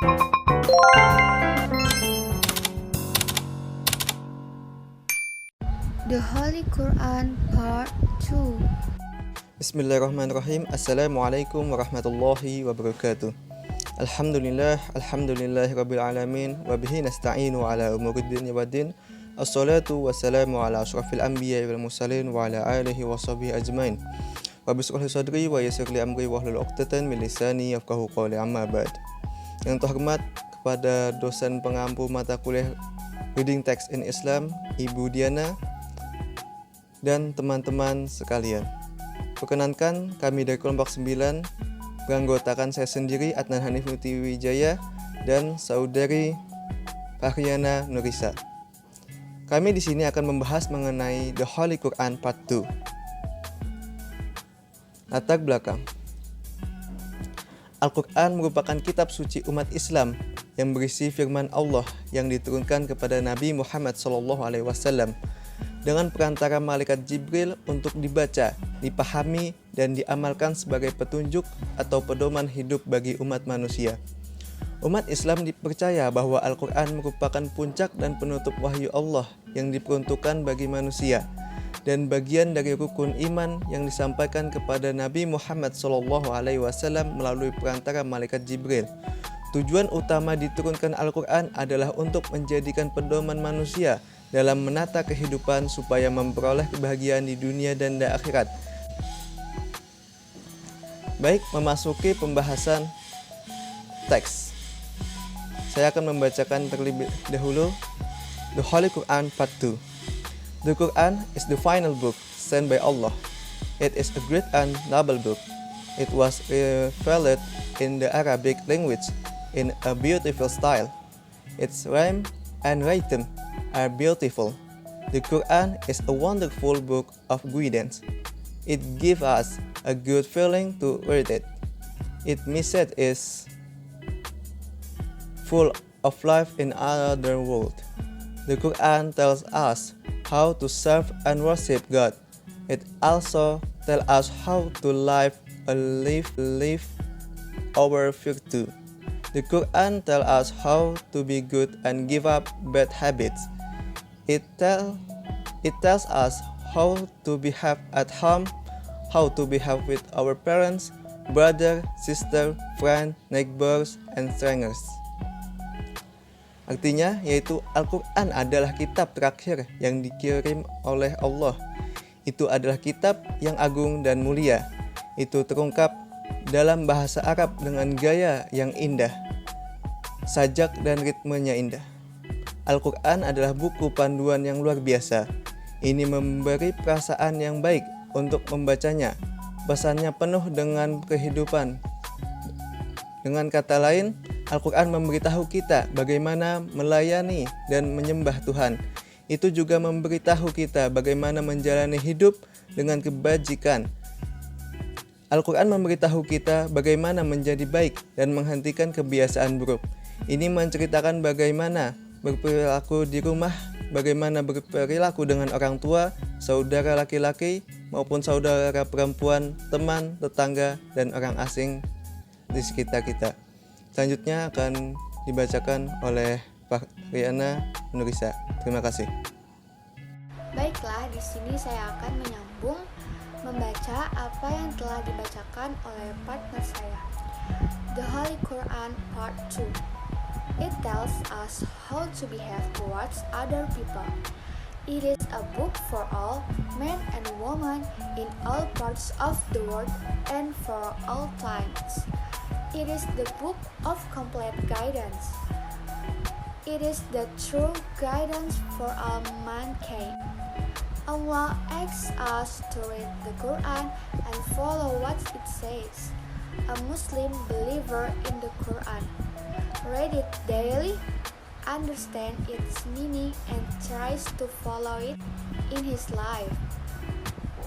The Holy Quran Part 2. Bismillahirrahmanirrahim. Assalamualaikum warahmatullahi wabarakatuh. Alhamdulillahi rabbil alamin. Wabihi nasta'inu ala umuriddin waddin. Assalatu wassalamu ala ashrafil anbiya wal mursalin wa ala alihi wa sahbihi ajmain. Wa bishrah li sadri wa yassir li amri wa hlul 'uqdatan min lisani yafqahu qawli, amma ba'd. Yang terhormat kepada dosen pengampu mata kuliah Reading Text in Islam, Ibu Diana, dan teman-teman sekalian. Perkenankan, kami dari kelompok 9 beranggotakan saya sendiri, Adnan Hanif Nutiwijaya, dan saudari Fahriana Nurisa. Kami di sini akan membahas mengenai The Holy Quran Part 2. Latar belakang. Al-Quran merupakan kitab suci umat Islam yang berisi firman Allah yang diturunkan kepada Nabi Muhammad SAW dengan perantara malaikat Jibril untuk dibaca, dipahami, dan diamalkan sebagai petunjuk atau pedoman hidup bagi umat manusia. Umat Islam dipercaya bahwa Al-Quran merupakan puncak dan penutup wahyu Allah yang diperuntukkan bagi manusia, dan bagian dari rukun iman yang disampaikan kepada Nabi Muhammad SAW melalui perantara malaikat Jibril. Tujuan utama diturunkan Al-Quran adalah untuk menjadikan pedoman manusia dalam menata kehidupan supaya memperoleh kebahagiaan di dunia dan di akhirat. Baik, memasuki pembahasan teks. Saya akan membacakan terlebih dahulu The Holy Quran Part 2. The Quran is the final book sent by Allah. It is a great and noble book. It was revealed in the Arabic language in a beautiful style. Its rhyme and rhythm are beautiful. The Quran is a wonderful book of guidance. It gives us a good feeling to read it. Its message is full of life in another world. The Quran tells us how to serve and worship God. It also tells us how to live our virtue. The Quran tells us how to be good and give up bad habits. It tells us how to behave at home, how to behave with our parents, brother, sister, friend, neighbors, and strangers. Artinya, yaitu Al-Quran adalah kitab terakhir yang dikirim oleh Allah. Itu adalah kitab yang agung dan mulia. Itu terungkap dalam bahasa Arab dengan gaya yang indah, sajak dan ritmenya indah. Al-Quran adalah buku panduan yang luar biasa. Ini memberi perasaan yang baik untuk membacanya. Pesannya penuh dengan kehidupan. Dengan kata lain, Al-Quran memberitahu kita bagaimana melayani dan menyembah Tuhan. Itu juga memberitahu kita bagaimana menjalani hidup dengan kebajikan. Al-Quran memberitahu kita bagaimana menjadi baik dan menghentikan kebiasaan buruk. Ini menceritakan bagaimana berperilaku di rumah, bagaimana berperilaku dengan orang tua, saudara laki-laki maupun saudara perempuan, teman, tetangga, dan orang asing di sekitar kita. Selanjutnya akan dibacakan oleh Fahriana Nurisa. Terima kasih. Baiklah, di sini saya akan menyambung membaca apa yang telah dibacakan oleh partner saya. The Holy Quran Part 2. It tells us how to behave towards other people. It is a book for all men and women in all parts of the world and for all times. It is the book of complete guidance. It is the true guidance for all mankind. Allah asks us to read the Quran and follow what it says. A Muslim believer in the Quran read it daily, understand its meaning, and tries to follow it in his life.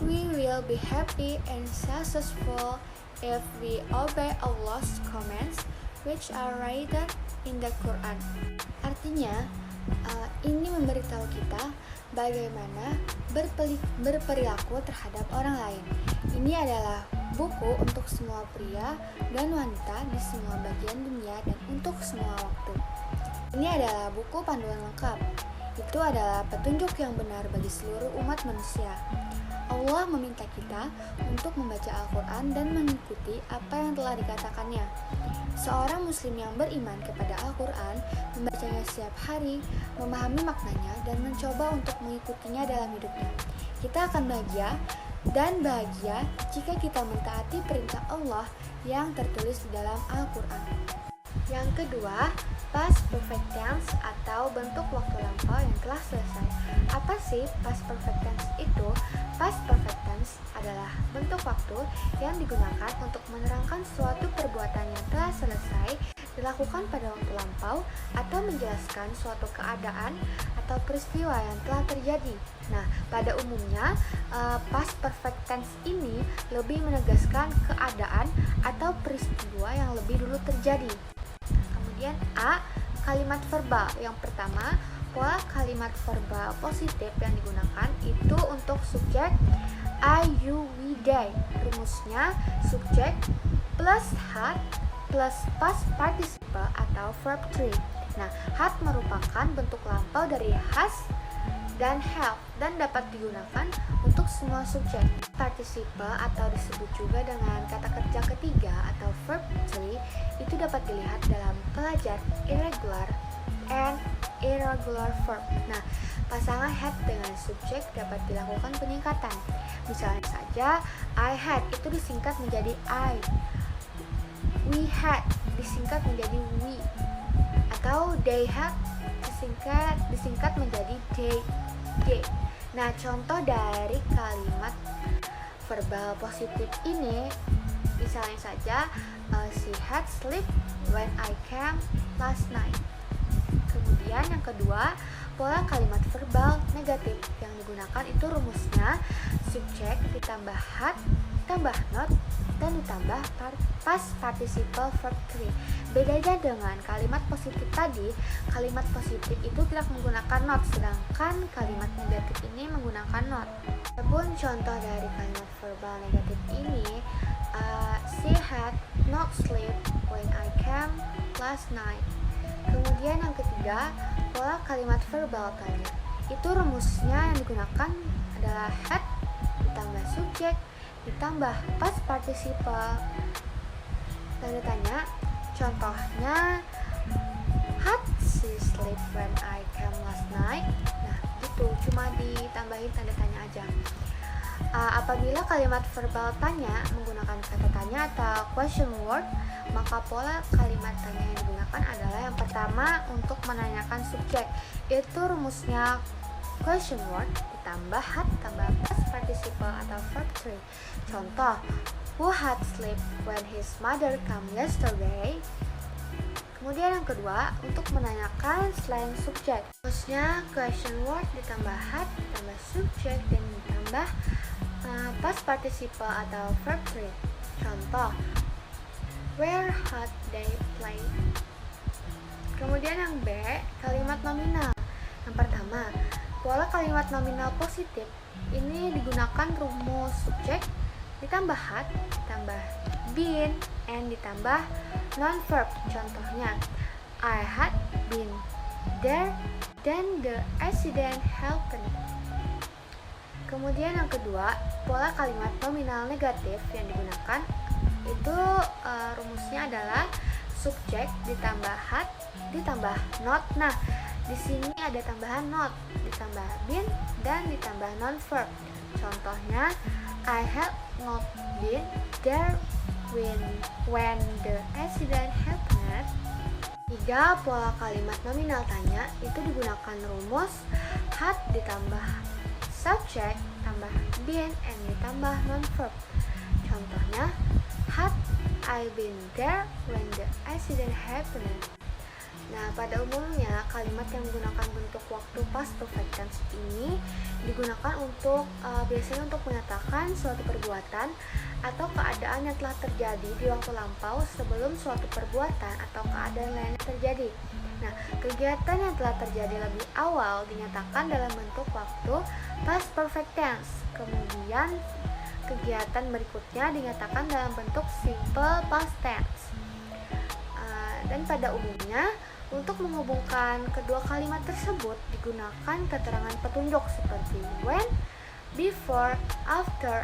We will be happy and successful if we obey Allah's commands, which are written in the Quran. Artinya, ini memberitahu kita bagaimana berperilaku terhadap orang lain. Ini adalah buku untuk semua pria dan wanita di semua bagian dunia dan untuk semua waktu. Ini adalah buku panduan lengkap. Itu adalah petunjuk yang benar bagi seluruh umat manusia. Allah meminta kita untuk membaca Al-Quran dan mengikuti apa yang telah dikatakannya. Seorang muslim yang beriman kepada Al-Quran membacanya setiap hari, memahami maknanya, dan mencoba untuk mengikutinya dalam hidupnya. Kita akan bahagia jika kita mentaati perintah Allah yang tertulis di dalam Al-Quran. Yang kedua, past perfect tense atau bentuk waktu lampau yang telah selesai. Apa sih past perfect tense itu? Past perfect tense adalah bentuk waktu yang digunakan untuk menerangkan suatu perbuatan yang telah selesai dilakukan pada waktu lampau atau menjelaskan suatu keadaan atau peristiwa yang telah terjadi. Nah, pada umumnya past perfect tense ini lebih menegaskan keadaan atau peristiwa yang lebih dulu terjadi. Kemudian A, kalimat verbal. Yang pertama, pola kalimat verbal positif yang digunakan itu untuk subjek I, you, we, they. Rumusnya subjek plus had plus past participle atau verb 3. Nah, had merupakan bentuk lampau dari has dan have dan dapat digunakan untuk semua subjek. Participle atau disebut juga dengan kata kerja ketiga atau verb 3 itu dapat dilihat dalam pelajar irregular and irregular verb. Nah, pasangan had dengan subjek dapat dilakukan penyingkatan. Misalnya saja, I had itu disingkat menjadi I, we had disingkat menjadi we, atau they had disingkat menjadi they. Nah, contoh dari kalimat verbal positif ini misalnya saja, she had slept when I came last night. Kemudian yang kedua, pola kalimat verbal negatif yang digunakan itu rumusnya subjek ditambah had ditambah not dan ditambah past participle verb 3. Bedanya dengan kalimat positif tadi, kalimat positif itu tidak menggunakan not, sedangkan kalimat negatif ini menggunakan not. Adapun contoh dari kalimat verbal negatif ini, she had not slept when I came last night. Kemudian yang ketiga, pola kalimat verbal tanya. Itu rumusnya yang digunakan adalah had ditambah subjek ditambah past participle tanda tanya. Contohnya, had she slept when I came last night? Nah, gitu, cuma ditambahin tanda tanya aja. Apabila kalimat verbal tanya menggunakan kata tanya atau question word, maka pola kalimat tanya yang digunakan adalah yang pertama untuk menanyakan subjek. Itu rumusnya question word ditambah had tambah past participle atau verb 3. Contoh, who had slept when his mother came yesterday? Kemudian yang kedua, untuk menanyakan selain subjek, rumusnya question word ditambah had ditambah subjek dan ditambah past participle atau verb 3. Contoh, where had they played? Kemudian yang B, kalimat nominal. Yang pertama, pola kalimat nominal positif ini digunakan rumus subjek ditambah had ditambah been and ditambah non-verb. Contohnya, I had been there, then the accident happened. Kemudian yang kedua, pola kalimat nominal negatif yang digunakan itu rumusnya adalah subjek ditambah had ditambah not. Nah, di sini ada tambahan not, ditambah been dan ditambah non-verb. Contohnya, I had not been there when the accident happened. 3. Pola kalimat nominal tanya itu digunakan rumus had ditambah subject tambah been and ditambah non-verb. Contohnya, had I been there when the accident happened? Nah, pada umumnya kalimat yang menggunakan bentuk waktu past perfect tense ini digunakan untuk biasanya untuk menyatakan suatu perbuatan atau keadaan yang telah terjadi di waktu lampau sebelum suatu perbuatan atau keadaan lainnya terjadi. Nah, kegiatan yang telah terjadi lebih awal dinyatakan dalam bentuk waktu past perfect tense. Kemudian kegiatan berikutnya dinyatakan dalam bentuk simple past tense. Dan pada umumnya, untuk menghubungkan kedua kalimat tersebut digunakan keterangan petunjuk seperti when, before, after,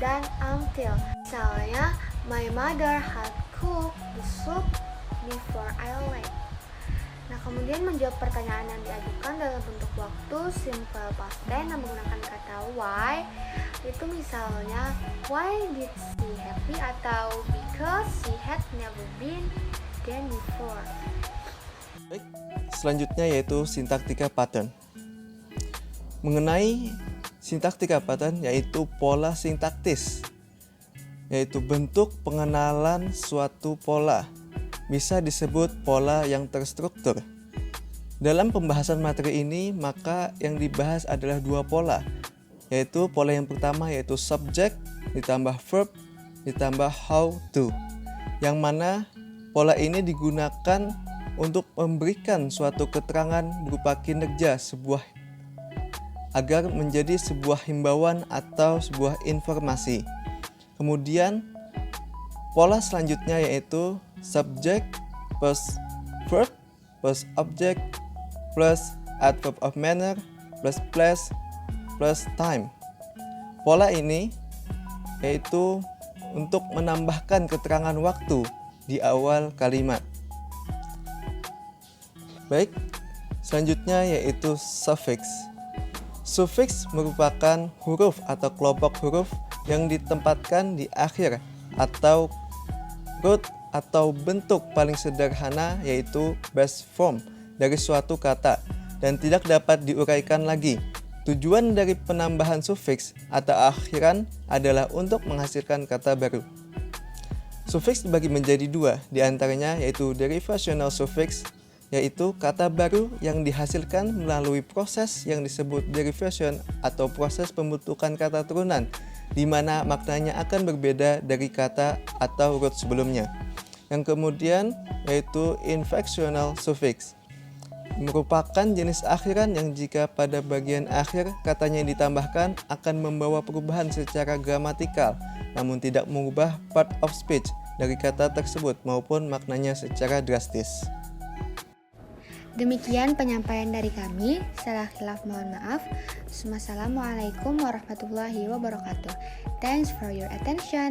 dan until. Misalnya, my mother had cooked the soup before I left. Nah, kemudian menjawab pertanyaan yang diajukan dalam bentuk waktu simple past tense yang menggunakan kata why. Itu misalnya, why did she happy, atau because she had never been there before. Baik, selanjutnya yaitu sintaktika pattern. Mengenai sintaktika pattern yaitu pola sintaktis, yaitu bentuk pengenalan suatu pola. Bisa disebut pola yang terstruktur. Dalam pembahasan materi ini, maka yang dibahas adalah dua pola, yaitu pola yang pertama yaitu subject ditambah verb ditambah how to, yang mana pola ini digunakan untuk memberikan suatu keterangan berupa kinerja sebuah agar menjadi sebuah himbauan atau sebuah informasi. Kemudian pola selanjutnya yaitu subject plus verb plus object plus adverb of manner plus place plus time. Pola ini yaitu untuk menambahkan keterangan waktu di awal kalimat. Baik, selanjutnya yaitu suffix. Suffix merupakan huruf atau kelompok huruf yang ditempatkan di akhir atau root atau bentuk paling sederhana yaitu base form dari suatu kata dan tidak dapat diuraikan lagi. Tujuan dari penambahan suffix atau akhiran adalah untuk menghasilkan kata baru. Suffix dibagi menjadi dua, diantaranya yaitu derivational suffix, yaitu kata baru yang dihasilkan melalui proses yang disebut derivation atau proses pembentukan kata turunan, di mana maknanya akan berbeda dari kata atau root sebelumnya. Yang kemudian yaitu inflectional suffix, merupakan jenis akhiran yang jika pada bagian akhir katanya yang ditambahkan akan membawa perubahan secara gramatikal, namun tidak mengubah part of speech dari kata tersebut maupun maknanya secara drastis. Demikian penyampaian dari kami. Salah khilaf mohon maaf. Wassalamualaikum warahmatullahi wabarakatuh. Thanks for your attention.